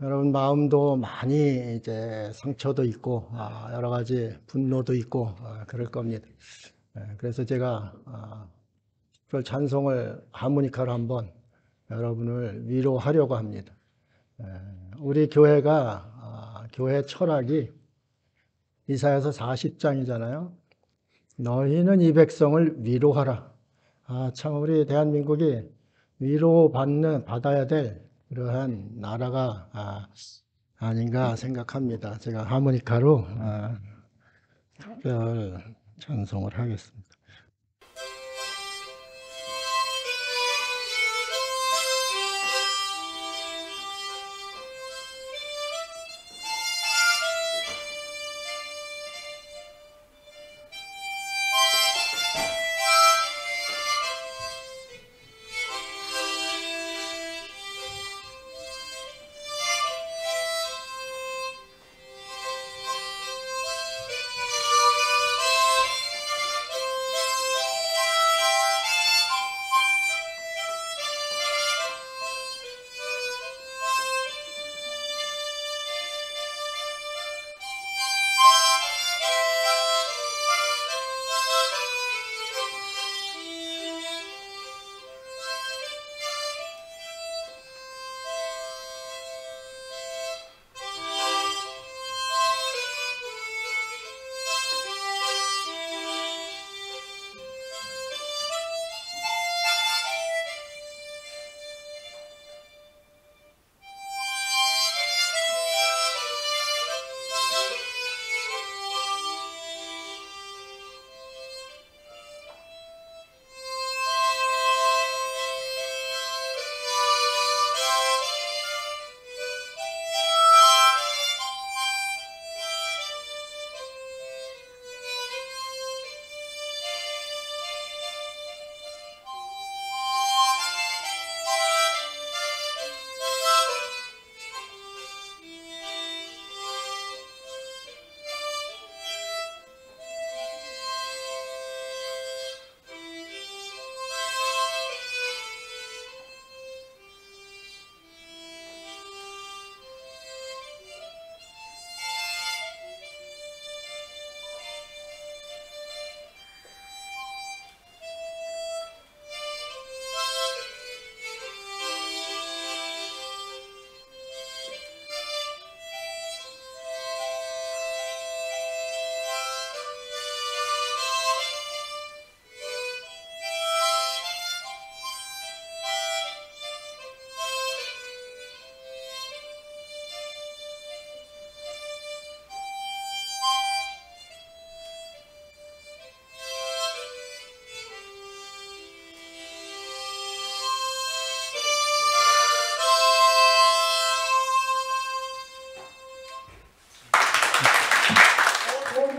여러분 마음도 많이 이제 상처도 있고 여러 가지 분노도 있고 그럴 겁니다. 그래서 제가 그 찬송을 하모니카로 한번 여러분을 위로하려고 합니다. 우리 교회가 교회 철학이 이사야서 40장이잖아요. 너희는 이 백성을 위로하라. 참 우리 대한민국이 받아야 될 그러한 나라가 아닌가 생각합니다. 제가 하모니카로 특별 찬송을 하겠습니다.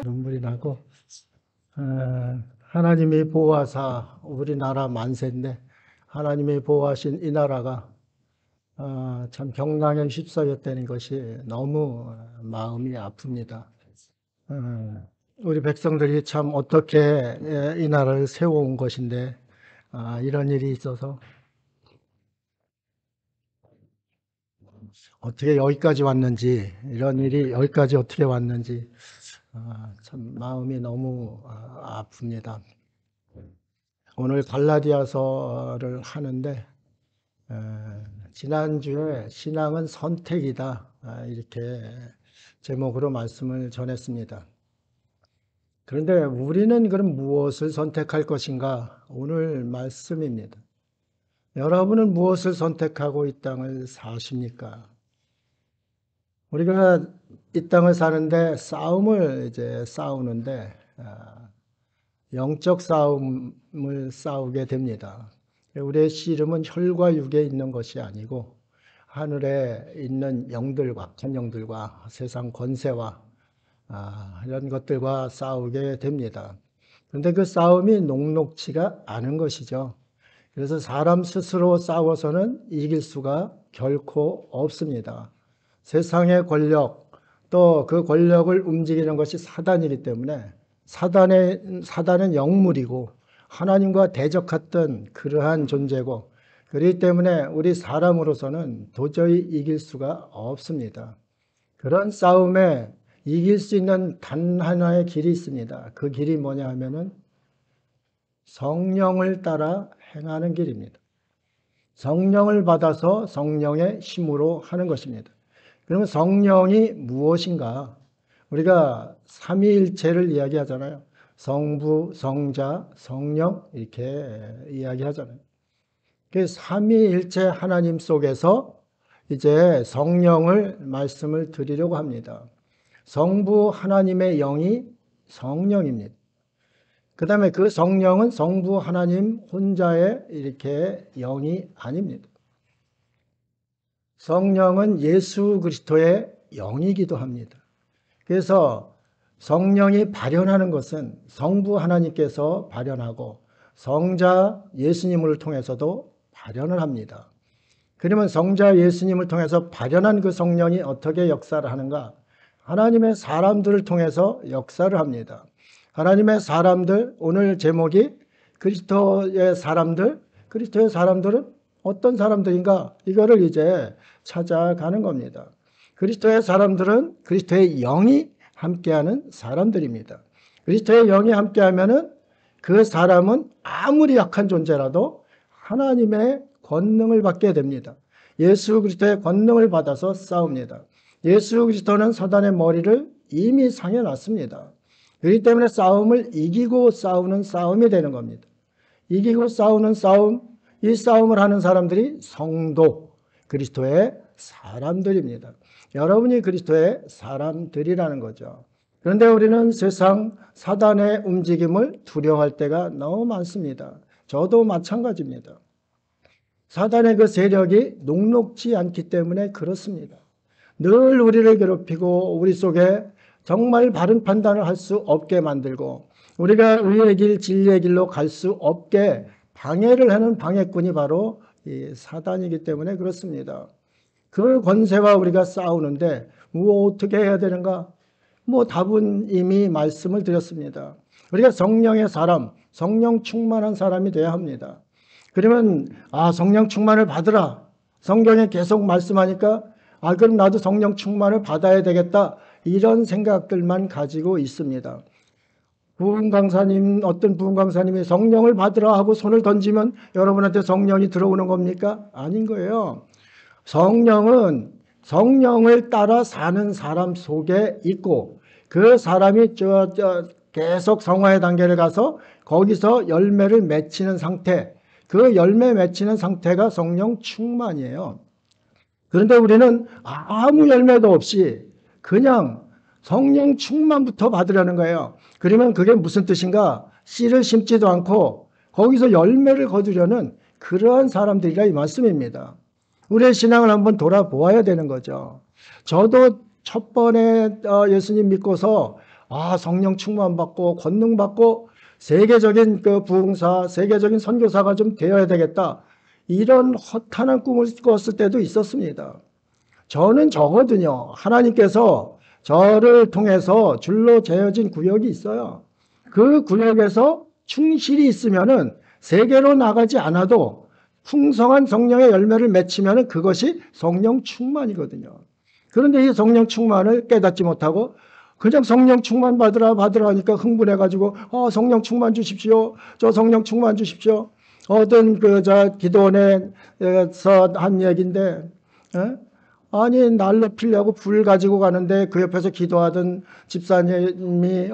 눈물이 나고 하나님이 보호하사 우리나라 만세인데 하나님이 보호하신 이 나라가 참 경랑에 휩싸였다는 것이 너무 마음이 아픕니다. 우리 백성들이 참 어떻게 이 나라를 세워온 것인데 이런 일이 있어서 어떻게 여기까지 왔는지, 이런 일이 여기까지 어떻게 왔는지 참 마음이 너무 아픕니다. 오늘 갈라디아서를 하는데 지난주에 신앙은 선택이다 이렇게 제목으로 말씀을 전했습니다. 그런데 우리는 그럼 무엇을 선택할 것인가? 오늘 말씀입니다. 여러분은 무엇을 선택하고 이 땅을 사십니까? 우리가 이 땅을 사는데 싸움을 이제 싸우는데 영적 싸움을 싸우게 됩니다. 우리의 씨름은 혈과 육에 있는 것이 아니고 하늘에 있는 영들과 천영들과 세상 권세와 이런 것들과 싸우게 됩니다. 그런데 그 싸움이 녹록지가 않은 것이죠. 그래서 사람 스스로 싸워서는 이길 수가 결코 없습니다. 세상의 권력, 또 그 권력을 움직이는 것이 사단이기 때문에 사단은 영물이고 하나님과 대적했던 그러한 존재고 그렇기 때문에 우리 사람으로서는 도저히 이길 수가 없습니다. 그런 싸움에 이길 수 있는 단 하나의 길이 있습니다. 그 길이 뭐냐 하면은 성령을 따라 행하는 길입니다. 성령을 받아서 성령의 힘으로 하는 것입니다. 그러면 성령이 무엇인가? 우리가 삼위일체를 이야기하잖아요. 성부, 성자, 성령 이렇게 이야기하잖아요. 그 삼위일체 하나님 속에서 이제 성령을 말씀을 드리려고 합니다. 성부 하나님의 영이 성령입니다. 그 다음에 그 성령은 성부 하나님 혼자의 이렇게 영이 아닙니다. 성령은 예수 그리스도의 영이기도 합니다. 그래서 성령이 발현하는 것은 성부 하나님께서 발현하고 성자 예수님을 통해서도 발현을 합니다. 그러면 성자 예수님을 통해서 발현한 그 성령이 어떻게 역사를 하는가? 하나님의 사람들을 통해서 역사를 합니다. 하나님의 사람들, 오늘 제목이 그리스도의 사람들, 그리스도의 사람들은 어떤 사람들인가? 이거를 이제 찾아가는 겁니다. 그리스도의 사람들은 그리스도의 영이 함께하는 사람들입니다. 그리스도의 영이 함께하면은 그 사람은 아무리 약한 존재라도 하나님의 권능을 받게 됩니다. 예수 그리스도의 권능을 받아서 싸웁니다. 예수 그리스도는 사단의 머리를 이미 상해 놨습니다. 그렇기 때문에 싸움을 이기고 싸우는 싸움이 되는 겁니다. 이기고 싸우는 싸움, 이 싸움을 하는 사람들이 성도, 그리스도의 사람들입니다. 여러분이 그리스도의 사람들이라는 거죠. 그런데 우리는 세상 사단의 움직임을 두려워할 때가 너무 많습니다. 저도 마찬가지입니다. 사단의 그 세력이 녹록지 않기 때문에 그렇습니다. 늘 우리를 괴롭히고 우리 속에 정말 바른 판단을 할 수 없게 만들고 우리가 의의 길, 진리의 길로 갈 수 없게 방해를 하는 방해꾼이 바로 이 사단이기 때문에 그렇습니다. 그 권세와 우리가 싸우는데 뭐 어떻게 해야 되는가? 뭐 답은 이미 말씀을 드렸습니다. 우리가 성령의 사람, 성령 충만한 사람이 되어야 합니다. 그러면 성령 충만을 받으라. 성경에 계속 말씀하니까 그럼 나도 성령 충만을 받아야 되겠다. 이런 생각들만 가지고 있습니다. 어떤 부흥 강사님이 성령을 받으라 하고 손을 던지면 여러분한테 성령이 들어오는 겁니까? 아닌 거예요. 성령은 성령을 따라 사는 사람 속에 있고 그 사람이 계속 성화의 단계를 가서 거기서 열매를 맺히는 상태, 그 열매 맺히는 상태가 성령 충만이에요. 그런데 우리는 아무 열매도 없이 그냥 성령 충만부터 받으려는 거예요. 그러면 그게 무슨 뜻인가? 씨를 심지도 않고 거기서 열매를 거두려는 그러한 사람들이라 이 말씀입니다. 우리의 신앙을 한번 돌아보아야 되는 거죠. 저도 첫 번에 예수님 믿고서 성령 충만 받고 권능 받고 세계적인 그 부흥사, 세계적인 선교사가 좀 되어야 되겠다. 이런 허탄한 꿈을 꿨을 때도 있었습니다. 저는 저거든요. 하나님께서 저를 통해서 줄로 재어진 구역이 있어요. 그 구역에서 충실히 있으면은 세계로 나가지 않아도 풍성한 성령의 열매를 맺히면은 그것이 성령 충만이거든요. 그런데 이 성령 충만을 깨닫지 못하고 그냥 성령 충만 받으라 하니까 흥분해가지고 성령 충만 주십시오. 저 성령 충만 주십시오. 어떤 기도원에서 한 얘기인데, 아니 날로 피려고 불 가지고 가는데 그 옆에서 기도하던 집사님이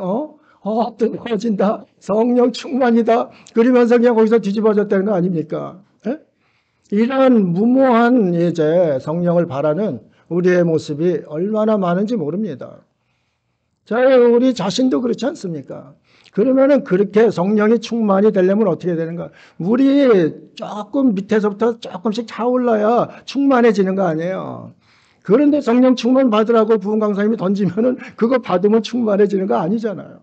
뜨거워진다, 성령 충만이다, 그러면서 그냥 거기서 뒤집어졌다는 거 아닙니까? 이런 무모한 이제 성령을 바라는 우리의 모습이 얼마나 많은지 모릅니다. 자, 우리 자신도 그렇지 않습니까? 그러면은 그렇게 성령이 충만이 되려면 어떻게 되는가? 물이 조금 밑에서부터 조금씩 차올라야 충만해지는 거 아니에요? 그런데 성령 충만 받으라고 부흥 강사님이 던지면은 그거 받으면 충만해지는 거 아니잖아요.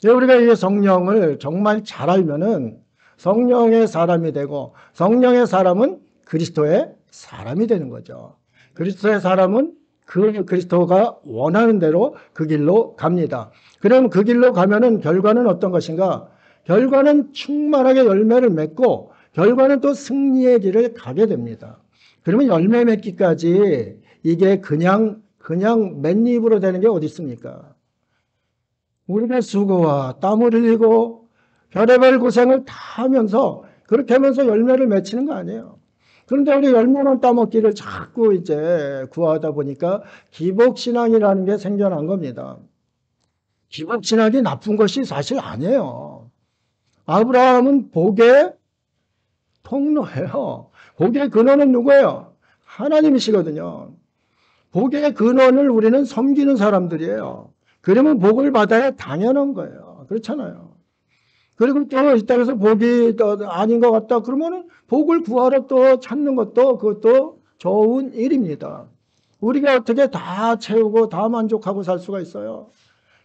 우리가 이 성령을 정말 잘 알면은 성령의 사람이 되고 성령의 사람은 그리스도의 사람이 되는 거죠. 그리스도의 사람은 그 그리스도가 원하는 대로 그 길로 갑니다. 그럼 그 길로 가면은 결과는 어떤 것인가? 결과는 충만하게 열매를 맺고 결과는 또 승리의 길을 가게 됩니다. 그러면 열매 맺기까지 이게 그냥 맨입으로 되는 게 어디 있습니까? 우리가 수고와 땀을 흘리고 별의별 고생을 다 하면서 그렇게 하면서 열매를 맺히는 거 아니에요. 그런데 우리 열매만 따먹기를 자꾸 이제 구하다 보니까 기복신앙이라는 게 생겨난 겁니다. 기복신앙이 나쁜 것이 사실 아니에요. 아브라함은 복의 통로예요. 복의 근원은 누구예요? 하나님이시거든요. 복의 근원을 우리는 섬기는 사람들이에요. 그러면 복을 받아야 당연한 거예요. 그렇잖아요. 그리고 또 이 땅에서 복이 아닌 것 같다 그러면은 복을 구하러 또 찾는 것도 그것도 좋은 일입니다. 우리가 어떻게 다 채우고 다 만족하고 살 수가 있어요?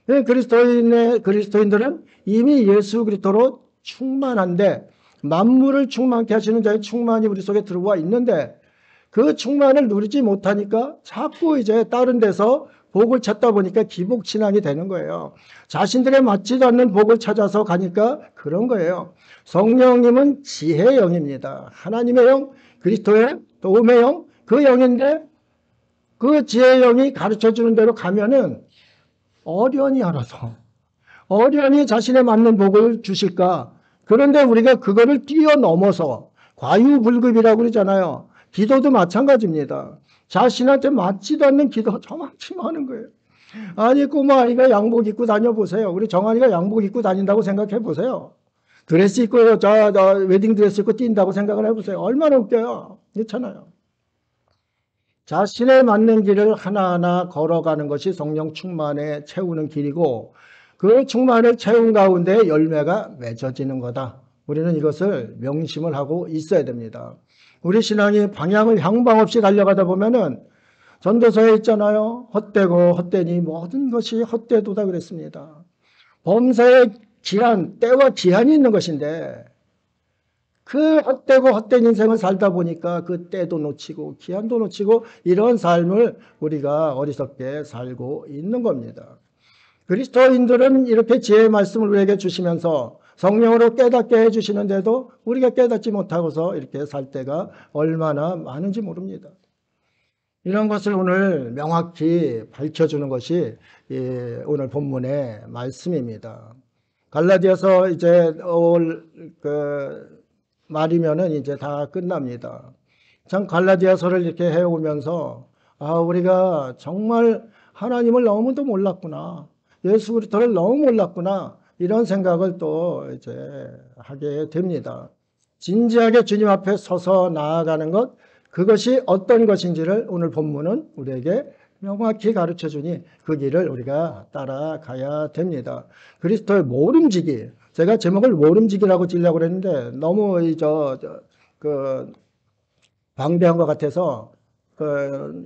그리스도인들은 이미 예수 그리스도로 충만한데 만물을 충만케 하시는 자의 충만이 우리 속에 들어와 있는데 그 충만을 누리지 못하니까 자꾸 이제 다른 데서 복을 찾다 보니까 기복신앙이 되는 거예요. 자신들에 맞지도 않는 복을 찾아서 가니까 그런 거예요. 성령님은 지혜의 영입니다. 하나님의 영, 그리스도의 도움의 영, 그 영인데 그 지혜의 영이 가르쳐주는 대로 가면은 어련히 알아서 어련히 자신에 맞는 복을 주실까? 그런데 우리가 그거를 뛰어넘어서 과유불급이라고 그러잖아요. 기도도 마찬가지입니다. 자신한테 맞지도 않는 기도 저만큼 하는 거예요. 아니 꼬마아이가 양복 입고 다녀보세요. 우리 정한이가 양복 입고 다닌다고 생각해 보세요. 드레스 입고 웨딩 드레스 입고 뛴다고 생각을 해보세요. 얼마나 웃겨요. 그렇잖아요. 자신에 맞는 길을 하나하나 걸어가는 것이 성령 충만에 채우는 길이고 그 충만을 채운 가운데 열매가 맺어지는 거다. 우리는 이것을 명심을 하고 있어야 됩니다. 우리 신앙이 방향을 향방 없이 달려가다 보면은 전도서에 있잖아요. 헛되고 헛되니 모든 것이 헛되도다 그랬습니다. 범사에 기한, 때와 기한이 있는 것인데 그 헛되고 헛된 인생을 살다 보니까 그 때도 놓치고 기한도 놓치고 이런 삶을 우리가 어리석게 살고 있는 겁니다. 그리스도인들은 이렇게 지혜의 말씀을 우리에게 주시면서 성령으로 깨닫게 해주시는데도 우리가 깨닫지 못하고서 이렇게 살 때가 얼마나 많은지 모릅니다. 이런 것을 오늘 명확히 밝혀주는 것이 오늘 본문의 말씀입니다. 갈라디아서 이제 올 말이면은 이제 다 끝납니다. 참 갈라디아서를 이렇게 해오면서 우리가 정말 하나님을 너무도 몰랐구나. 예수 그리스도를 너무 몰랐구나. 이런 생각을 또 이제 하게 됩니다. 진지하게 주님 앞에 서서 나아가는 것, 그것이 어떤 것인지를 오늘 본문은 우리에게 명확히 가르쳐 주니 그 길을 우리가 따라가야 됩니다. 그리스도의 모름지기, 제가 제목을 모름지기라고 지으려고 그랬는데 너무 방대한 것 같아서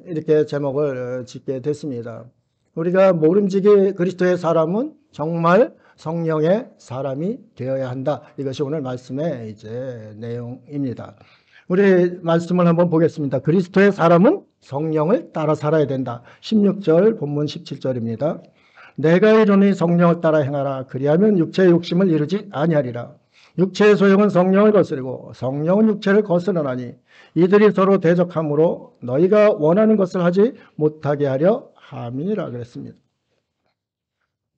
이렇게 제목을 짓게 됐습니다. 우리가 모름지기 그리스도의 사람은 정말 성령의 사람이 되어야 한다. 이것이 오늘 말씀의 이제 내용입니다. 우리 말씀을 한번 보겠습니다. 그리스도의 사람은 성령을 따라 살아야 된다. 16절 본문 17절입니다. 내가 이르니 성령을 따라 행하라. 그리하면 육체의 욕심을 이루지 아니하리라. 육체의 소용은 성령을 거스르고 성령은 육체를 거스르나니 이들이 서로 대적함으로 너희가 원하는 것을 하지 못하게 하려 함이라 그랬습니다.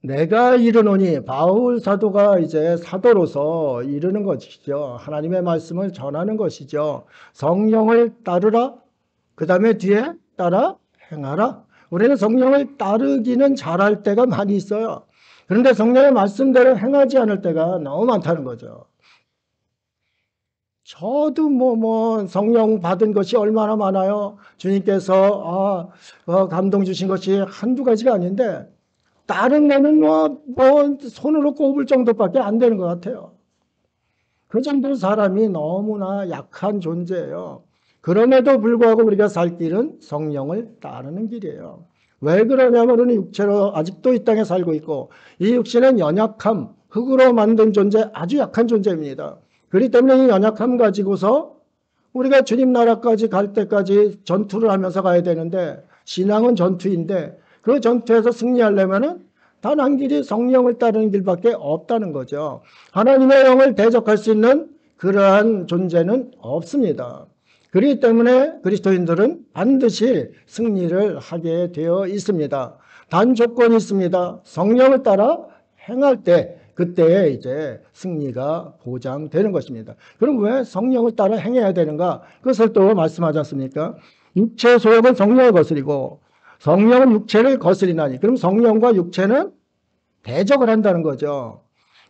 내가 이르노니 바울 사도가 이제 사도로서 이르는 것이죠. 하나님의 말씀을 전하는 것이죠. 성령을 따르라. 그 다음에 뒤에 따라 행하라. 우리는 성령을 따르기는 잘할 때가 많이 있어요. 그런데 성령의 말씀대로 행하지 않을 때가 너무 많다는 거죠. 저도 성령 받은 것이 얼마나 많아요. 주님께서 감동 주신 것이 한두 가지가 아닌데 다른 거는 손으로 꼽을 정도밖에 안 되는 것 같아요. 그 정도 사람이 너무나 약한 존재예요. 그럼에도 불구하고 우리가 살 길은 성령을 따르는 길이에요. 왜 그러냐면 우리는 육체로 아직도 이 땅에 살고 있고 이 육신은 연약함, 흙으로 만든 존재, 아주 약한 존재입니다. 그렇기 때문에 이 연약함 가지고서 우리가 주님 나라까지 갈 때까지 전투를 하면서 가야 되는데 신앙은 전투인데 그 전투에서 승리하려면은 단 한 길이 성령을 따르는 길밖에 없다는 거죠. 하나님의 영을 대적할 수 있는 그러한 존재는 없습니다. 그렇기 때문에 그리스도인들은 반드시 승리를 하게 되어 있습니다. 단 조건이 있습니다. 성령을 따라 행할 때 그때에 이제 승리가 보장되는 것입니다. 그럼 왜 성령을 따라 행해야 되는가? 그것을 또 말씀하지 않습니까? 육체의 소욕은 성령을 거스리고 성령은 육체를 거스리나니. 그럼 성령과 육체는 대적을 한다는 거죠.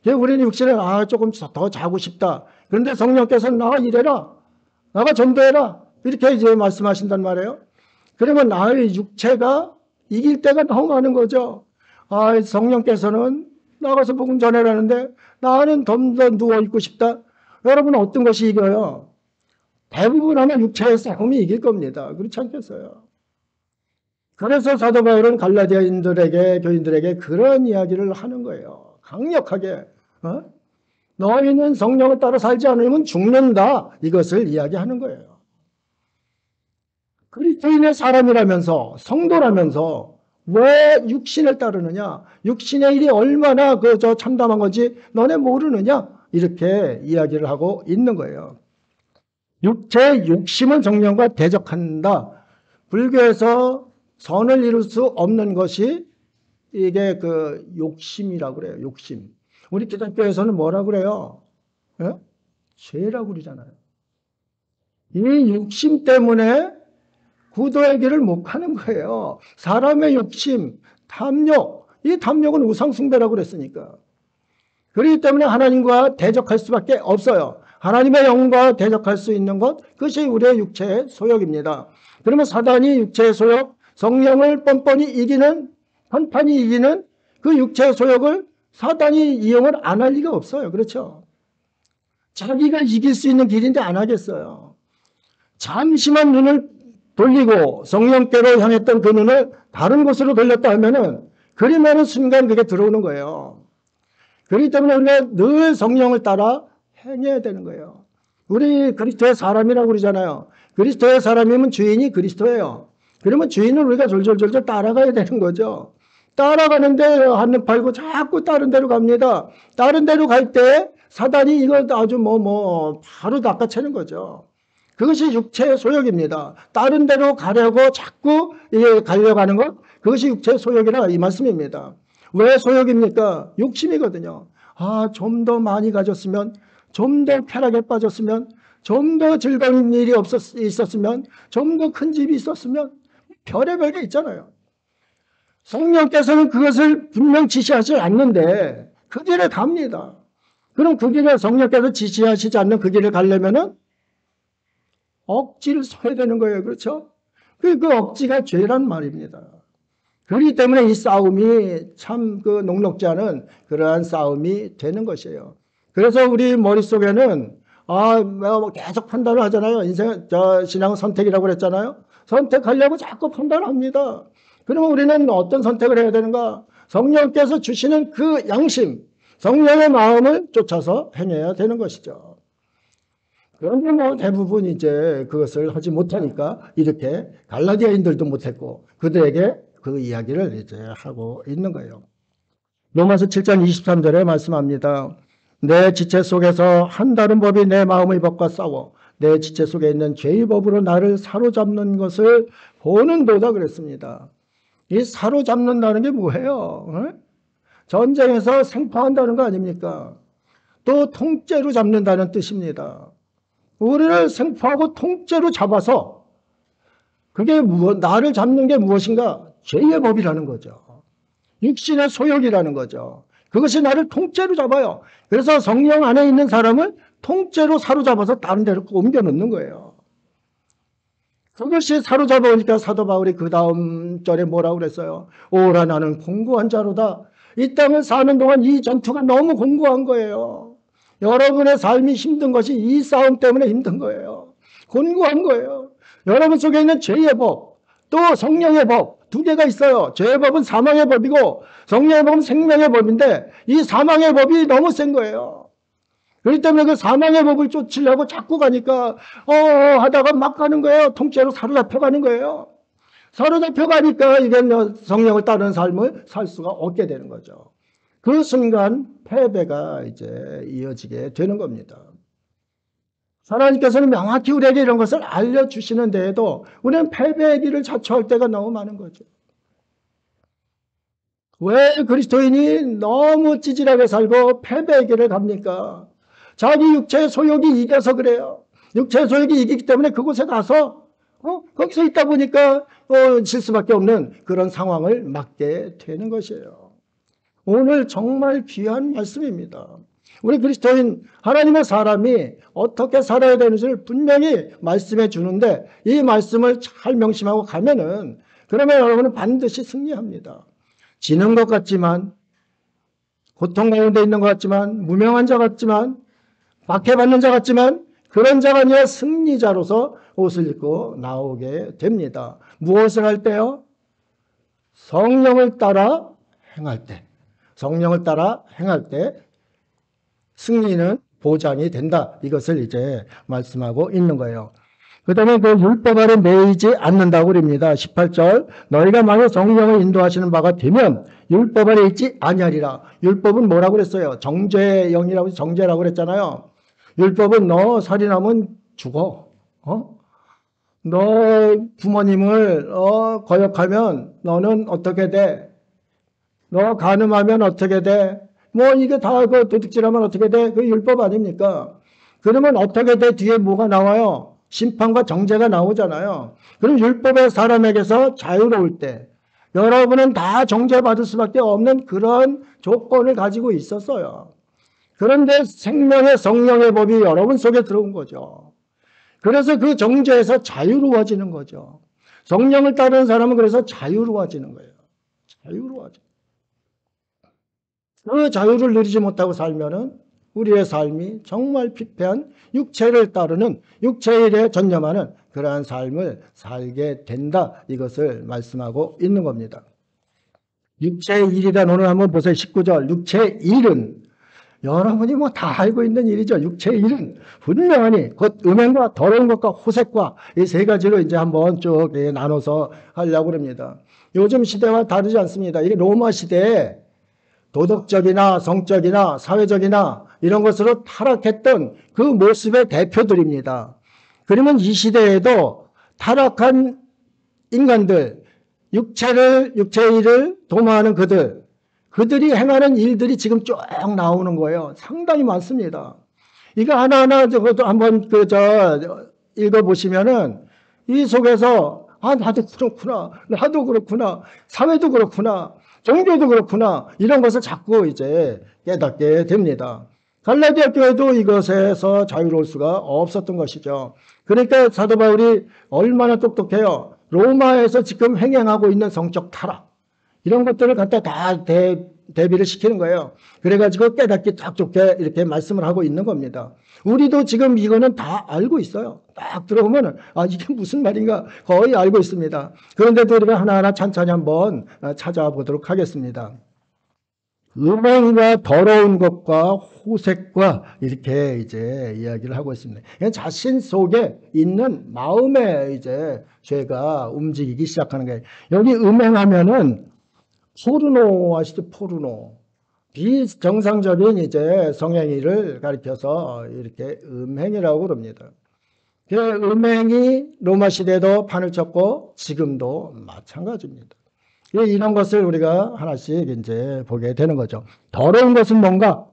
우리는 육신은 조금 더 자고 싶다. 그런데 성령께서는 이래라. 나가 전도해라. 이렇게 이제 말씀하신단 말이에요. 그러면 나의 육체가 이길 때가 너무 많은 거죠. 성령께서는 나가서 복음 전해라는데 나는 좀 더 누워있고 싶다. 여러분은 어떤 것이 이겨요? 대부분 아마 육체의 싸움이 이길 겁니다. 그렇지 않겠어요? 그래서 사도 바울은 갈라디아인들에게, 교인들에게 그런 이야기를 하는 거예요. 강력하게. 너희는 성령을 따라 살지 않으면 죽는다. 이것을 이야기하는 거예요. 그리스도인의 사람이라면서, 성도라면서 왜 육신을 따르느냐? 육신의 일이 얼마나 참담한 건지 너네 모르느냐? 이렇게 이야기를 하고 있는 거예요. 욕심은 성령과 대적한다. 불교에서 선을 이룰 수 없는 것이 이게 욕심이라고 그래요. 욕심. 우리 기독교에서는 뭐라고 그래요? 죄라고 그러잖아요. 이 욕심 때문에 구도의 길을 못 가는 거예요. 사람의 욕심, 탐욕, 이 탐욕은 우상숭배라고 그랬으니까. 그렇기 때문에 하나님과 대적할 수밖에 없어요. 하나님의 영과 대적할 수 있는 것, 그것이 우리의 육체의 소욕입니다. 그러면 사단이 육체의 소욕, 성령을 뻔뻔히 이기는, 한판히 이기는 그 육체의 소욕을 사단이 이용을 안 할 리가 없어요. 그렇죠? 자기가 이길 수 있는 길인데 안 하겠어요. 잠시만 눈을 돌리고 성령께로 향했던 그 눈을 다른 곳으로 돌렸다 하면은 그리면은 순간 그게 들어오는 거예요. 그렇기 때문에 우리가 늘 성령을 따라 행해야 되는 거예요. 우리 그리스도의 사람이라고 그러잖아요. 그리스도의 사람이면 주인이 그리스도예요. 그러면 주인은 우리가 졸졸졸졸 따라가야 되는 거죠. 따라가는데 한눈 팔고 자꾸 다른 데로 갑니다. 다른 데로 갈 때 사단이 이거 아주 바로 낚아채는 거죠. 그것이 육체의 소욕입니다. 다른 데로 가려고 자꾸 가려고 하는 것, 그것이 육체의 소욕이라 이 말씀입니다. 왜 소욕입니까? 욕심이거든요. 좀 더 많이 가졌으면, 좀 더 쾌락에 빠졌으면, 좀 더 즐거운 일이 있었으면, 좀 더 큰 집이 있었으면, 별의별 게 있잖아요. 성령께서는 그것을 분명 지시하지 않는데 그 길에 갑니다. 그럼 그 길에 성령께서 지시하시지 않는 그 길을 가려면은 억지를 써야 되는 거예요. 그렇죠? 그 억지가 죄란 말입니다. 그렇기 때문에 이 싸움이 참 녹록지 않은 그러한 싸움이 되는 것이에요. 그래서 우리 머릿속에는 계속 판단을 하잖아요. 신앙은 선택이라고 그랬잖아요. 선택하려고 자꾸 판단을 합니다. 그러면 우리는 어떤 선택을 해야 되는가? 성령께서 주시는 그 양심, 성령의 마음을 쫓아서 행해야 되는 것이죠. 그런데 대부분 이제 그것을 하지 못하니까 이렇게 갈라디아인들도 못했고 그들에게 그 이야기를 이제 하고 있는 거예요. 로마서 7장 23절에 말씀합니다. 내 지체 속에서 한 다른 법이 내 마음의 법과 싸워 내 지체 속에 있는 죄의 법으로 나를 사로잡는 것을 보는도다 그랬습니다. 이 사로잡는다는 게 뭐예요? 전쟁에서 생포한다는 거 아닙니까? 또 통째로 잡는다는 뜻입니다. 우리를 생포하고 통째로 잡아서 그게 나를 잡는 게 무엇인가? 죄의 법이라는 거죠. 육신의 소욕이라는 거죠. 그것이 나를 통째로 잡아요. 그래서 성령 안에 있는 사람을 통째로 사로잡아서 다른 데로 옮겨 놓는 거예요. 그것이 사로잡아 오니까 사도 바울이 그 다음 절에 뭐라고 그랬어요? 오라 나는 공고한 자로다. 이 땅을 사는 동안 이 전투가 너무 공고한 거예요. 여러분의 삶이 힘든 것이 이 싸움 때문에 힘든 거예요. 곤고한 거예요. 여러분 속에 있는 죄의 법, 또 성령의 법 두 개가 있어요. 죄의 법은 사망의 법이고 성령의 법은 생명의 법인데 이 사망의 법이 너무 센 거예요. 그렇기 때문에 그 사망의 법을 쫓으려고 자꾸 가니까 하다가 막 가는 거예요. 통째로 사로잡혀 가는 거예요. 사로잡혀 가니까 이게 성령을 따르는 삶을 살 수가 없게 되는 거죠. 그 순간 패배가 이제 이어지게 되는 겁니다. 하나님께서는 명확히 우리에게 이런 것을 알려주시는 데에도 우리는 패배의 길을 자초할 때가 너무 많은 거죠. 왜 그리스도인이 너무 찌질하게 살고 패배의 길을 갑니까? 자기 육체의 소욕이 이겨서 그래요. 육체의 소욕이 이기기 때문에 그곳에 가서 거기서 있다 보니까 질 수밖에 없는 그런 상황을 맞게 되는 것이에요. 오늘 정말 귀한 말씀입니다. 우리 그리스도인 하나님의 사람이 어떻게 살아야 되는지를 분명히 말씀해 주는데 이 말씀을 잘 명심하고 가면은 그러면 여러분은 반드시 승리합니다. 지는 것 같지만 고통 가운데 있는 것 같지만 무명한 자 같지만 박해받는 자 같지만 그런 자가 아니라 승리자로서 옷을 입고 나오게 됩니다. 무엇을 할 때요? 성령을 따라 행할 때. 성령을 따라 행할 때 승리는 보장이 된다. 이것을 이제 말씀하고 있는 거예요. 그 다음에 그 율법 아래 매이지 않는다고 그럽니다. 18절 너희가 만약 성령을 인도하시는 바가 되면 율법 아래 있지 아니하리라. 율법은 뭐라고 그랬어요? 정죄의 영이라고 정죄라고 그랬잖아요. 율법은 너 살인하면 죽어. 너 부모님을 거역하면 너는 어떻게 돼? 너 간음하면 어떻게 돼? 뭐 이게 다 그 도둑질하면 어떻게 돼? 그 율법 아닙니까? 그러면 어떻게 돼? 뒤에 뭐가 나와요? 심판과 정죄가 나오잖아요. 그럼 율법의 사람에게서 자유로울 때 여러분은 다 정죄받을 수밖에 없는 그런 조건을 가지고 있었어요. 그런데 생명의 성령의 법이 여러분 속에 들어온 거죠. 그래서 그 정죄에서 자유로워지는 거죠. 성령을 따르는 사람은 그래서 자유로워지는 거예요. 자유로워져. 그 자유를 누리지 못하고 살면은 우리의 삶이 정말 피폐한 육체를 따르는 육체의 일에 전념하는 그러한 삶을 살게 된다. 이것을 말씀하고 있는 겁니다. 육체의 일이란 오늘 한번 보세요. 19절. 육체의 일은 여러분이 뭐 다 알고 있는 일이죠. 육체의 일은 분명하니 곧 음행과 더러운 것과 호색과 이 세 가지로 이제 한번 쭉 나눠서 하려고 합니다. 요즘 시대와 다르지 않습니다. 이게 로마 시대에 도덕적이나 성적이나 사회적이나 이런 것으로 타락했던 그 모습의 대표들입니다. 그러면 이 시대에도 타락한 인간들, 육체의 일을 도모하는 그들이 행하는 일들이 지금 쭉 나오는 거예요. 상당히 많습니다. 이거 하나하나 저것도 한번 읽어보시면은 이 속에서 나도 그렇구나, 나도 그렇구나, 사회도 그렇구나, 종교도 그렇구나 이런 것을 자꾸 이제 깨닫게 됩니다. 갈라디아 교회도 이것에서 자유로울 수가 없었던 것이죠. 그러니까 사도 바울이 얼마나 똑똑해요. 로마에서 지금 행행하고 있는 성적 타락 이런 것들을 갖다 다 대비를 시키는 거예요. 그래가지고 깨닫기 딱 좋게 이렇게 말씀을 하고 있는 겁니다. 우리도 지금 이거는 다 알고 있어요. 딱 들어보면은 이게 무슨 말인가 거의 알고 있습니다. 그런데도 우리가 하나하나 천천히 한번 찾아보도록 하겠습니다. 음행과 더러운 것과 호색과 이렇게 이제 이야기를 하고 있습니다. 자신 속에 있는 마음에 이제 죄가 움직이기 시작하는 거예요. 여기 음행하면은 포르노 아시죠? 포르노. 비정상적인 이제 성행위를 가리켜서 이렇게 음행이라고 그럽니다. 음행이 로마 시대도 판을 쳤고 지금도 마찬가지입니다. 이런 것을 우리가 하나씩 이제 보게 되는 거죠. 더러운 것은 뭔가?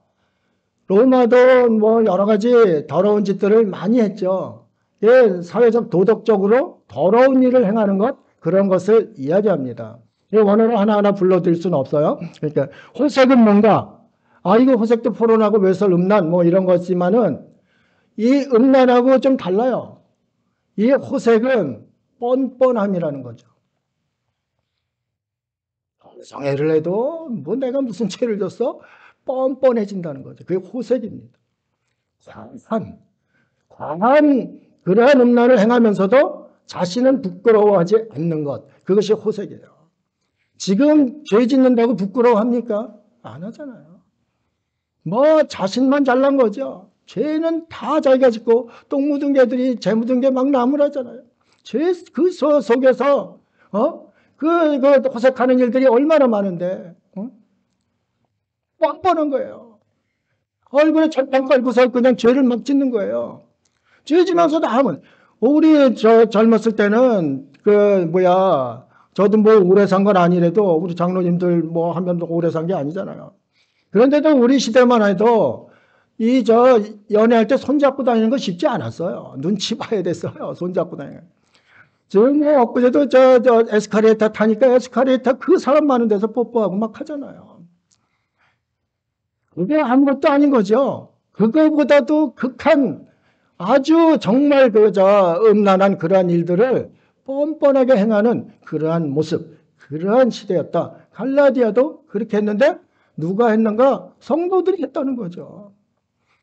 로마도 뭐 여러 가지 더러운 짓들을 많이 했죠. 사회적 도덕적으로 더러운 일을 행하는 것, 그런 것을 이야기합니다. 원어로 하나하나 불러드릴 수는 없어요. 그러니까 호색은 뭔가? 이거 호색도 포론하고 묘설, 음란 뭐 이런 것이지만은 이 음란하고 좀 달라요. 이 호색은 뻔뻔함이라는 거죠. 성애를 해도 뭐 내가 무슨 죄를 졌어? 뻔뻔해진다는 거죠. 그게 호색입니다. 과한 그러한 음란을 행하면서도 자신은 부끄러워하지 않는 것. 그것이 호색이에요. 지금 죄 짓는다고 부끄러워합니까? 안 하잖아요. 뭐 자신만 잘난 거죠. 죄는 다 자기가 짓고 똥 묻은 개들이 재 묻은 게 막 나무라잖아요. 그 속에서 그 호색하는 일들이 얼마나 많은데 뻔뻔한 거예요. 얼굴에 철판 깔고서 그냥 죄를 막 짓는 거예요. 죄 지면서도 하면, 우리 젊었을 때는, 저도 뭐 오래 산 건 아니래도, 우리 장로님들 뭐 하면 오래 산 게 아니잖아요. 그런데도 우리 시대만 해도, 연애할 때 손잡고 다니는 거 쉽지 않았어요. 눈치 봐야 됐어요. 손잡고 다니는 거. 지금 뭐, 엊그제도 에스카레이터 타니까 에스카레이터 그 사람 많은 데서 뽀뽀하고 막 하잖아요. 그게 아무것도 아닌 거죠. 그거보다도 극한, 아주 정말 음란한 그러한 일들을 뻔뻔하게 행하는 그러한 모습, 그러한 시대였다. 갈라디아도 그렇게 했는데 누가 했는가? 성도들이 했다는 거죠.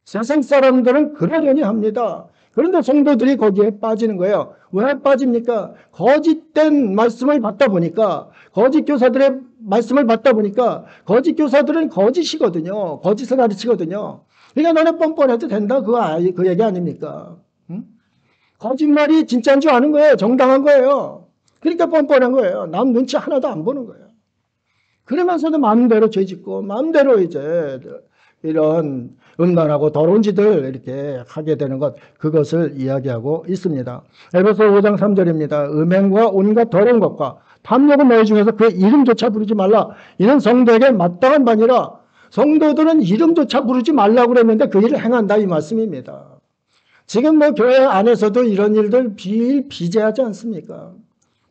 세상 사람들은 그러려니 합니다. 그런데 성도들이 거기에 빠지는 거예요. 왜 빠집니까? 거짓된 말씀을 받다 보니까, 거짓 교사들의 말씀을 받다 보니까, 거짓 교사들은 거짓이거든요. 거짓을 가르치거든요. 그러니까 너네 뻔뻔해도 된다. 그 얘기 아닙니까? 응? 거짓말이 진짜인 줄 아는 거예요. 정당한 거예요. 그러니까 뻔뻔한 거예요. 남 눈치 하나도 안 보는 거예요. 그러면서도 마음대로 죄 짓고, 마음대로 이제 이런 음란하고 더러운 짓을 이렇게 하게 되는 것, 그것을 이야기하고 있습니다. 에베소 5장 3절입니다. 음행과 온갖 더러운 것과 탐욕은 너희 중에서 그 이름조차 부르지 말라. 이는 성도에게 마땅한 바니라. 성도들은 이름조차 부르지 말라고 그랬는데 그 일을 행한다, 이 말씀입니다. 지금 뭐 교회 안에서도 이런 일들 비일비재하지 않습니까?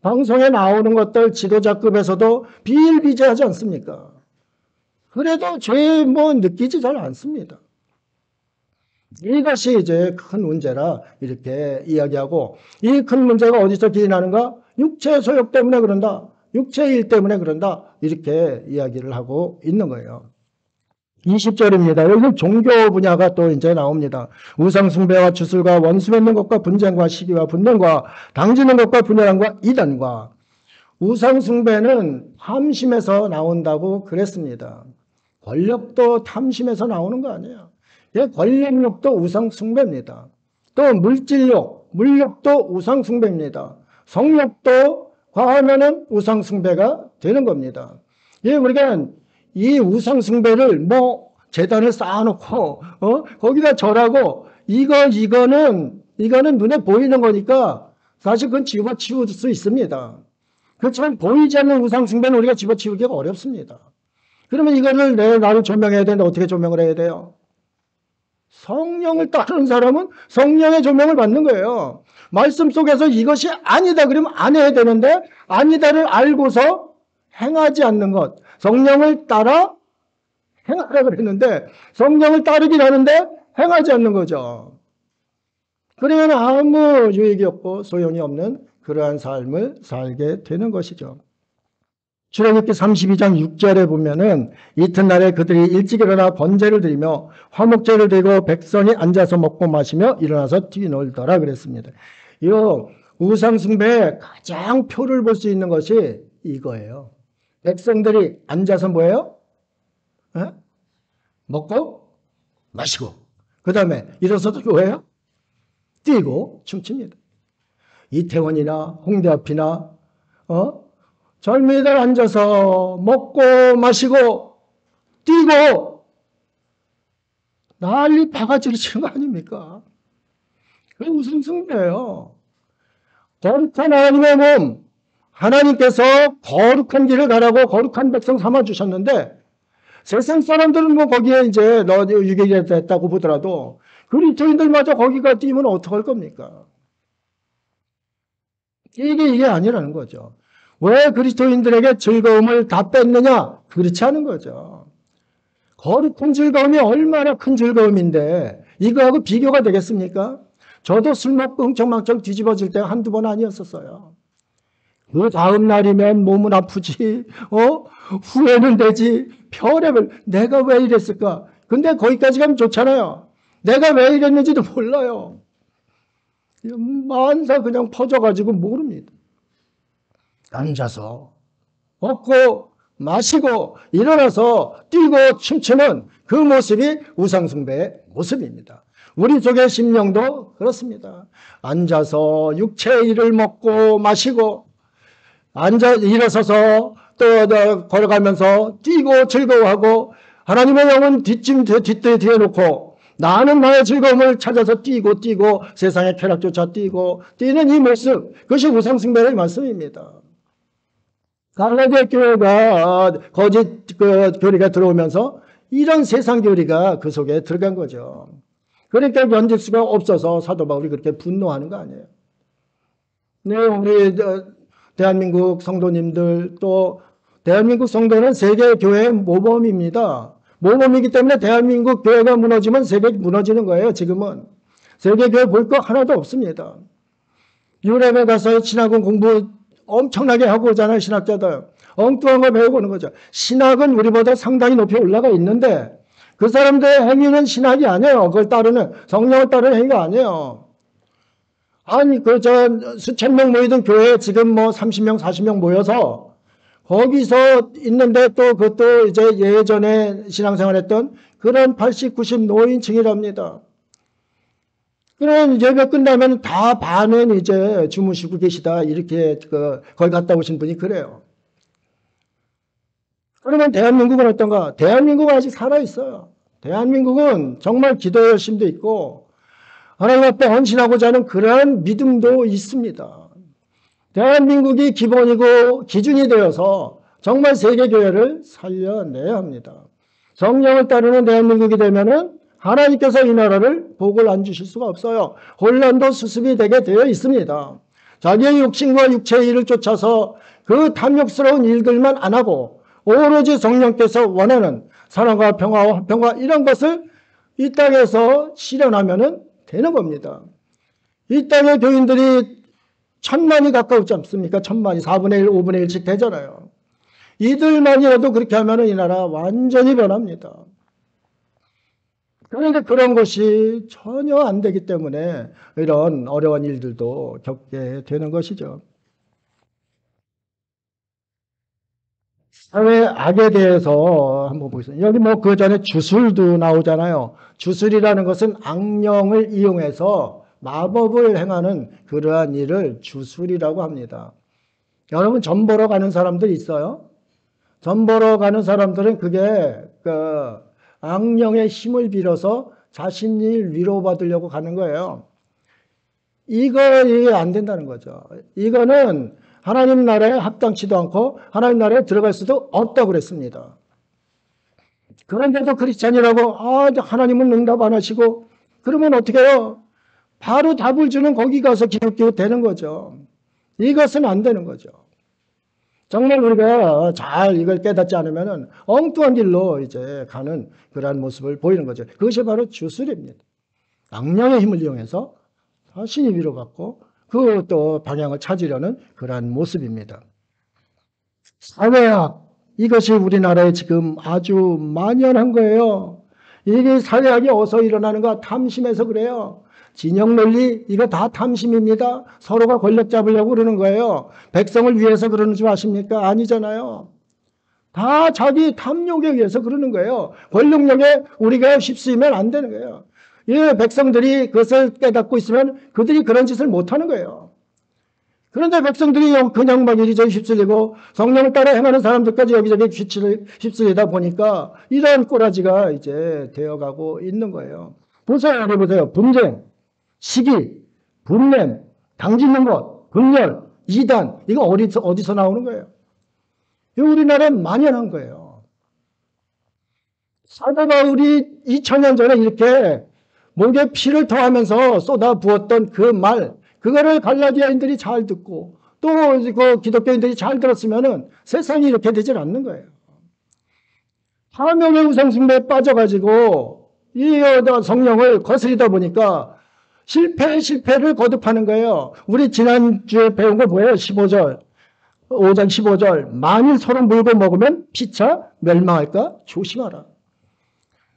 방송에 나오는 것들 지도자급에서도 비일비재하지 않습니까? 그래도 죄 느끼지 잘 않습니다. 이것이 이제 큰 문제라 이렇게 이야기하고, 이 큰 문제가 어디서 기인하는가? 육체 소욕 때문에 그런다. 육체 일 때문에 그런다. 이렇게 이야기를 하고 있는 거예요. 20절입니다. 여기서 종교 분야가 또 이제 나옵니다. 우상숭배와 주술과 원수 맺는 것과 분쟁과 시기와 분쟁과 당지는 것과 분열함과 이단과. 우상숭배는 탐심에서 나온다고 그랬습니다. 권력도 탐심에서 나오는 거 아니에요. 권력욕도 우상숭배입니다. 또 물욕도 우상숭배입니다. 성욕도 과하면은 우상숭배가 되는 겁니다. 우리가 이 우상숭배를 재단을 쌓아놓고 거기다 절하고 이거는 눈에 보이는 거니까 사실 그건 집어치울 수 있습니다. 그렇지만 보이지 않는 우상숭배는 우리가 집어치우기가 어렵습니다. 그러면 이거를 나를 조명해야 되는데 어떻게 조명을 해야 돼요? 성령을 따르는 사람은 성령의 조명을 받는 거예요. 말씀 속에서 이것이 아니다 그러면 안 해야 되는데, 아니다를 알고서 행하지 않는 것. 성령을 따라 행하라 그랬는데 성령을 따르긴 하는데 행하지 않는 거죠. 그러면 아무 유익이 없고 소용이 없는 그러한 삶을 살게 되는 것이죠. 출애굽기 32장 6절에 보면은 이튿날에 그들이 일찍 일어나 번제를 드리며 화목제를 드리고 백성이 앉아서 먹고 마시며 일어나서 뛰놀더라 그랬습니다. 이 우상숭배의 가장 표를 볼 수 있는 것이 이거예요. 백성들이 앉아서 뭐예요? 먹고 마시고 그 다음에 일어서도 뭐예요? 뛰고 춤춥니다. 이태원이나 홍대 앞이나 젊은이들 앉아서 먹고 마시고 뛰고 난리 바가지를 치는 거 아닙니까? 그게 우상숭배예요. 거룩한 하나님의 몸, 하나님께서 거룩한 길을 가라고 거룩한 백성 삼아주셨는데 세상 사람들은 거기에 이제 유괴가 됐다고 보더라도 그리스도인들마저 거기가 뛰면 어떡할 겁니까? 이게 아니라는 거죠. 왜 그리스도인들에게 즐거움을 다 뺐느냐? 그렇지 않은 거죠. 거룩한 즐거움이 얼마나 큰 즐거움인데 이거하고 비교가 되겠습니까? 저도 술 먹고 흥청망청 뒤집어질 때가 한두 번 아니었었어요. 그 다음 날이면 몸은 아프지, 후회는 되지, 별의별, 내가 왜 이랬을까? 근데 거기까지 가면 좋잖아요. 내가 왜 이랬는지도 몰라요. 만사 그냥 퍼져가지고 모릅니다. 앉아서 먹고 마시고 일어나서 뛰고 춤추는 그 모습이 우상숭배의 모습입니다. 우리 속의 심령도 그렇습니다. 앉아서 육체의 일을 먹고 마시고 일어서서 또 걸어가면서 뛰고 즐거워하고 하나님의 영은 뒷뒤에 놓고 나는 나의 즐거움을 찾아서 뛰고 세상의 쾌락조차 뛰는 이 모습, 그것이 우상숭배의 말씀입니다. 갈라디아 교회가 거짓 교리가 들어오면서 이런 세상 교리가 그 속에 들어간 거죠. 그러니까 견딜 수가 없어서 사도 바울이 그렇게 분노하는 거 아니에요. 네, 우리 대한민국 성도님들, 또 대한민국 성도는 세계 교회의 모범입니다. 모범이기 때문에 대한민국 교회가 무너지면 세계 무너지는 거예요. 지금은 세계 교회 볼 거 하나도 없습니다. 유럽에 가서 신학원 공부 엄청나게 하고 오잖아요. 신학자들 엉뚱한 거 배우고 오는 거죠. 신학은 우리보다 상당히 높이 올라가 있는데 그 사람들의 행위는 신학이 아니에요. 그걸 따르는, 성령을 따르는 행위가 아니에요. 아니 수천 명 모이던 교회에 지금 뭐 30명 40명 모여서 거기서 있는데 또 그것도 이제 예전에 신앙생활했던 그런 80, 90 노인층이랍니다. 그럼 예배 끝나면 다 반은 이제 주무시고 계시다, 이렇게 거기 갔다 오신 분이 그래요. 그러면 대한민국은 어떤가? 대한민국은 아직 살아있어요. 대한민국은 정말 기도 열심도 있고 하나님 앞에 헌신하고자 하는 그러한 믿음도 있습니다. 대한민국이 기본이고 기준이 되어서 정말 세계교회를 살려내야 합니다. 성령을 따르는 대한민국이 되면은 하나님께서 이 나라를 복을 안 주실 수가 없어요. 혼란도 수습이 되게 되어 있습니다. 자기의 육신과 육체의 일을 쫓아서 그 탐욕스러운 일들만 안 하고 오로지 성령께서 원하는 사랑과 평화와 화평과 이런 것을 이 땅에서 실현하면 되는 겁니다. 이 땅의 교인들이 1000만이 가까우지 않습니까? 1000만이 4분의 1, 5분의 1씩 되잖아요. 이들만이라도 그렇게 하면 이 나라 완전히 변합니다. 그런데 그런 것이 전혀 안 되기 때문에 이런 어려운 일들도 겪게 되는 것이죠. 사회 악에 대해서 한번 보겠습니다. 여기 뭐 그 전에 주술도 나오잖아요. 주술이라는 것은 악령을 이용해서 마법을 행하는 그러한 일을 주술이라고 합니다. 여러분 점 보러 가는 사람들 있어요? 점 보러 가는 사람들은 그게 악령의 힘을 빌어서 자신이 위로받으려고 가는 거예요. 이게 안 된다는 거죠. 이거는 하나님 나라에 합당치도 않고 하나님 나라에 들어갈 수도 없다고 그랬습니다. 그런데도 크리스찬이라고 하나님은 응답 안 하시고 그러면 어떻게 해요? 바로 답을 주는 거기 가서 기웃기웃 되는 거죠. 이것은 안 되는 거죠. 정말 우리가 잘 이걸 깨닫지 않으면 엉뚱한 길로 이제 가는 그러한 모습을 보이는 거죠. 그것이 바로 주술입니다. 악령의 힘을 이용해서 자신이 위로받고 그 또 방향을 찾으려는 그러한 모습입니다. 사회학, 이것이 우리나라에 지금 아주 만연한 거예요. 이게 사회학이 어디서 일어나는가? 탐심에서 그래요. 진영 논리, 이거 다 탐심입니다. 서로가 권력 잡으려고 그러는 거예요. 백성을 위해서 그러는 줄 아십니까? 아니잖아요. 다 자기 탐욕에 의해서 그러는 거예요. 권력력에 우리가 휩쓰이면 안 되는 거예요. 이 백성들이 그것을 깨닫고 있으면 그들이 그런 짓을 못하는 거예요. 그런데 백성들이 그냥 막 이리저리 휩쓸리고 성령을 따라 행하는 사람들까지 여기저기 휩쓸리다 보니까 이러한 꼬라지가 이제 되어가고 있는 거예요. 보세요. 보세요. 분쟁, 시기, 분냄, 당짓는 것, 분열, 이단, 이거 어디서 나오는 거예요? 이거 우리나라에 만연한 거예요. 사도 바울이 2000년 전에 이렇게 목에 피를 토하면서 쏟아 부었던 그 말, 그거를 갈라디아인들이 잘 듣고 또 그 기독교인들이 잘 들었으면은 세상이 이렇게 되질 않는 거예요. 탐욕의 우상숭배에 빠져가지고 이 성령을 거스리다 보니까 실패를 거듭하는 거예요. 우리 지난주에 배운 거 뭐예요? 15절. 5장 15절. 만일 서로 물고 먹으면 피차 멸망할까? 조심하라.